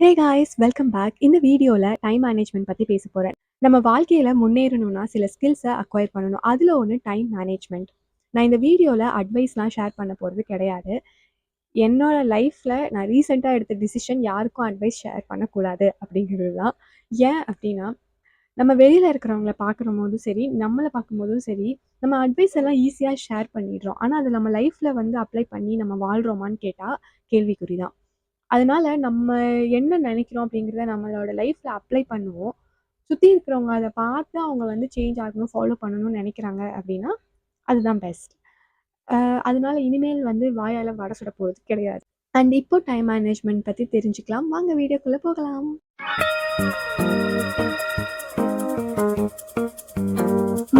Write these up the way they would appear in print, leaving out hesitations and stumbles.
Hey guys welcome back. இந்த வீடியோவில் time management பற்றி பேச போகிறேன். நம்ம வாழ்க்கையில் முன்னேறணும்னா சில ஸ்கில்ஸை அக்வயர் பண்ணணும். அதில் ஒன்று டைம் மேனேஜ்மெண்ட். நான் இந்த வீடியோவில் அட்வைஸ்லாம் ஷேர் பண்ண போகிறது கிடையாது. என்னோட லைஃப்பில் நான் ரீசெண்டாக எடுத்த டிசிஷன் யாருக்கும் அட்வைஸ் ஷேர் பண்ணக்கூடாது அப்படிங்கிறது தான். ஏன் அப்படின்னா, நம்ம வெளியில் இருக்கிறவங்கள பார்க்குற போதும் சரி, நம்மளை பார்க்கும்போதும் சரி, நம்ம அட்வைஸ் எல்லாம் ஈஸியாக ஷேர் பண்ணிடுறோம். ஆனால் அது நம்ம லைஃப்பில் வந்து அப்ளை பண்ணி நம்ம வாழ்கிறோமான்னு கேட்டால் கேள்விக்குறி தான். அதனால நம்ம என்ன நினைக்கிறோம் அப்படிங்கிறத நம்மளோட லைஃப்ல அப்ளை பண்ணுவோம். சுத்தி இருக்கிறவங்க அத பார்த்து அவங்க வந்து சேஞ்ச் ஆகணும், ஃபாலோ பண்ணணும்னு நினைக்கிறாங்க அப்படின்னா, அதுதான் பெஸ்ட். அ அதனால இனிமேல் வந்து வாயால வடை சுட போறது கிடையாது. அண்ட் இப்போ டைம் மேனேஜ்மெண்ட் பத்தி தெரிஞ்சுக்கலாம். வாங்க வீடியோக்குள்ள போகலாம்.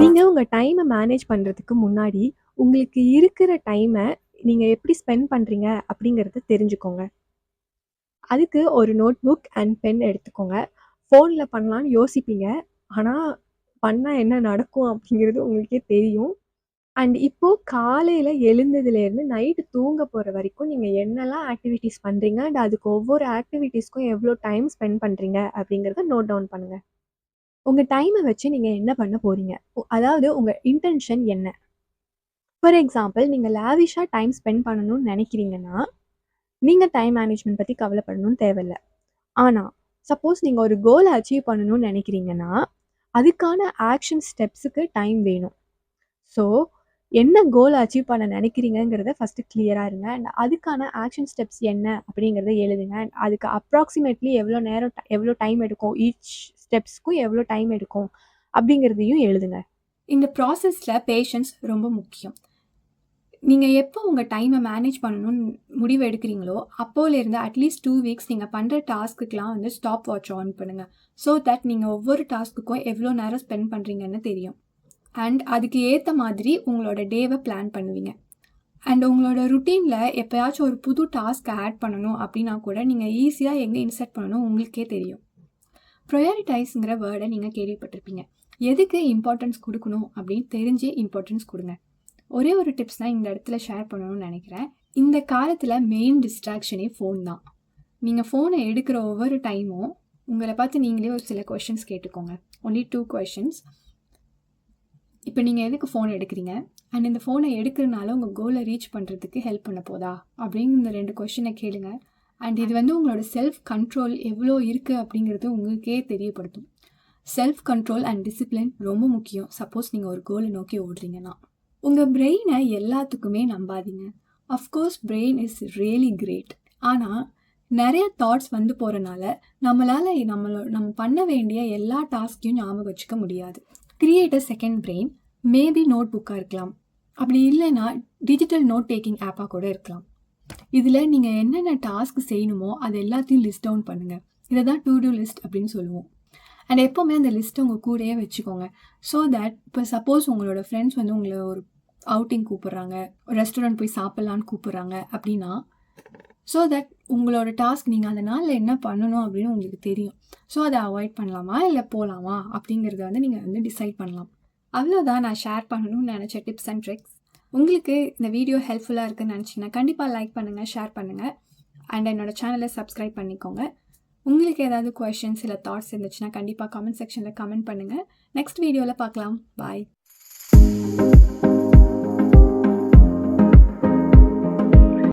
நீங்க உங்க டைம மேனேஜ் பண்றதுக்கு முன்னாடி, உங்களுக்கு இருக்கிற டைம நீங்க எப்படி ஸ்பெண்ட் பண்றீங்க அப்படிங்கிறத தெரிஞ்சுக்கோங்க. அதுக்கு ஒரு நோட் புக் அண்ட் பென் எடுத்துக்கோங்க. ஃபோன்ல பண்ணலான்னு யோசிப்பீங்க. ஆனா, பண்ணா என்ன நடக்கும் அப்படிங்கிறது உங்களுக்கே தெரியும். அண்ட் இப்போ காலையில எழுந்ததுலேருந்து நைட்டு தூங்க போற வரைக்கும் நீங்க என்னலாம் ஆக்டிவிட்டீஸ் பண்றீங்க அண்ட் அதுக்கு ஒவ்வொரு ஆக்டிவிட்டீஸ்க்கும் எவ்வளோ டைம் ஸ்பெண்ட் பண்றீங்க அப்படிங்கிறத நோட் டவுன் பண்ணுங்க. உங்க டைம வச்சு நீங்க என்ன பண்ண போறீங்க? அதாவது உங்க இன்டென்ஷன் என்ன? ஃபார் எக்ஸாம்பிள் நீங்க லேவிஷா டைம் ஸ்பெண்ட் பண்ணணும்னு நெனைக்கிறீங்கன்னா, நீங்க டைம் மேனேஜ்மென்ட் பத்தி கவலைப்படணும்னு தேவையில்ல. ஆனா, சப்போஸ் நீங்க ஒரு கோல அச்சீவ் பண்ணணும்னு நெனைக்கிறீங்கன்னா, அதுக்கான ஆக்ஷன் ஸ்டெப்ஸுக்கு டைம் வேணும். ஸோ, என்ன கோல அச்சீவ் பண்ண நெனைக்கிறீங்கங்கிறத ஃபர்ஸ்ட்டு கிளியரா இருங்க. அண்ட் அதுக்கான ஆக்ஷன் ஸ்டெப்ஸ் என்ன அப்படிங்கிறத எழுதுங்க. அண்ட் அதுக்கு அப்ராக்ஸிமேட்லி எவ்வளோ நேரம் எவ்வளோ டைம் எடுக்கும், ஈச் ஸ்டெப்ஸ்க்கும் எவ்வளோ டைம் எடுக்கும் அப்படிங்கிறதையும் எழுதுங்க. இந்த ப்ராசஸில் பேஷன்ஸ் ரொம்ப முக்கியம். நீங்கள் எப்போ உங்கள் டைமை மேனேஜ் பண்ணணும்னு முடிவு எடுக்கிறீங்களோ அப்போலேருந்து அட்லீஸ்ட் 2 வீக்ஸ் நீங்கள் பண்ணுற டாஸ்க்குக்கெலாம் வந்து ஸ்டாப் வாட்ச் ஆன் பண்ணுங்கள். ஸோ தட் நீங்கள் ஒவ்வொரு டாஸ்க்குக்கும் எவ்வளோ நேரம் ஸ்பெண்ட் பண்ணுறீங்கன்னு தெரியும். அண்ட் அதுக்கு ஏற்ற மாதிரி உங்களோட டேவை பிளான் பண்ணுவீங்க. அண்ட் உங்களோட ருட்டீனில் எப்போயாச்சும் ஒரு புது டாஸ்க் ஆட் பண்ணணும் அப்படின்னா கூட நீங்கள் ஈஸியாக எங்கே இன்சர்ட் பண்ணணும் உங்களுக்கே தெரியும். ப்ரையாரிட்டைஸுங்கிற வேர்டை நீங்கள் கேள்விப்பட்டிருப்பீங்க. எதுக்கு இம்பார்ட்டன்ஸ் கொடுக்கணும் அப்படின்னு தெரிஞ்சு இம்பார்ட்டன்ஸ் கொடுங்க. ஒரே ஒரு டிப்ஸ் தான் இந்த இடத்துல ஷேர் பண்ணணும்னு நினைக்கிறேன். இந்த காலத்தில் மெயின் டிஸ்ட்ராக்ஷனே ஃபோன் தான். நீங்கள் ஃபோனை எடுக்கிற ஒவ்வொரு டைமும் உங்களை பார்த்து நீங்களே ஒரு சில கொஷின்ஸ் கேட்டுக்கோங்க. Only 2 questions. இப்போ நீங்கள் எதுக்கு ஃபோன் எடுக்கிறீங்க அண்ட் இந்த ஃபோனை எடுக்கிறனால உங்கள் கோலை ரீச் பண்ணுறதுக்கு ஹெல்ப் பண்ண போதா அப்படின்னு இந்த 2 கொஷினை கேளுங்க. அண்ட் இது வந்து உங்களோட செல்ஃப் கண்ட்ரோல் எவ்வளோ இருக்குது அப்படிங்கிறது உங்களுக்கே தெரியப்படுத்தும். செல்ஃப் கண்ட்ரோல் அண்ட் டிசிப்ளின் ரொம்ப முக்கியம். சப்போஸ் நீங்கள் ஒரு கோலை நோக்கி ஓடுறீங்கன்னா உங்கள் பிரெயினை எல்லாத்துக்குமே நம்பாதீங்க. Of course brain is really great. ஆனால் நிறைய தாட்ஸ் வந்து போகிறனால நம்மளால் நம்ம பண்ண வேண்டிய எல்லா டாஸ்க்கையும் ஞாபகம் வச்சுக்க முடியாது. Create a second brain. Maybe note புக்காக இருக்கலாம், அப்படி இல்லைன்னா டிஜிட்டல் நோட் டேக்கிங் ஆப்பாக கூட இருக்கலாம். இதில் நீங்கள் என்னென்ன டாஸ்க் செய்யணுமோ அது எல்லாத்தையும் லிஸ்ட் டவுன் பண்ணுங்கள். இதை தான் டு டூ லிஸ்ட் அப்படின்னு சொல்லுவோம். அண்ட் எப்போவுமே அந்த லிஸ்ட்டை உங்கள் கூடயே வச்சுக்கோங்க. ஸோ தட் இப்போ சப்போஸ் உங்களோட ஃப்ரெண்ட்ஸ் வந்து உங்களை ஒரு அவுட்டிங் கூப்பிட்றாங்க, ஒரு ரெஸ்டாரண்ட் போய் சாப்பிட்லான்னு கூப்பிட்றாங்க அப்படின்னா, ஸோ தட் உங்களோட டாஸ்க் நீங்கள் அந்த நாளில் என்ன பண்ணணும் அப்படின்னு உங்களுக்கு தெரியும். ஸோ அதை அவாய்ட் பண்ணலாமா இல்லை போகலாமா அப்படிங்கிறத வந்து நீங்கள் வந்து டிசைட் பண்ணலாம். அவ்வளோதான் நான் ஷேர் பண்ணணும்னு நினச்ச டிப்ஸ் அண்ட் ட்ரிக்ஸ். உங்களுக்கு இந்த வீடியோ ஹெல்ப்ஃபுல்லாக இருக்குன்னு நினச்சிங்கன்னா கண்டிப்பாக லைக் பண்ணுங்கள், ஷேர் பண்ணுங்கள் அண்ட் என்னோடய சேனலை சப்ஸ்கிரைப் பண்ணிக்கோங்க. உங்களுக்கு ஏதாவது கொஷின்ஸ் இல்லை தாட்ஸ் இருந்துச்சுன்னா கண்டிப்பாக கமெண்ட் செக்ஷனில் கமெண்ட் பண்ணுங்கள். நெக்ஸ்ட் வீடியோவில் பார்க்கலாம். பாய்.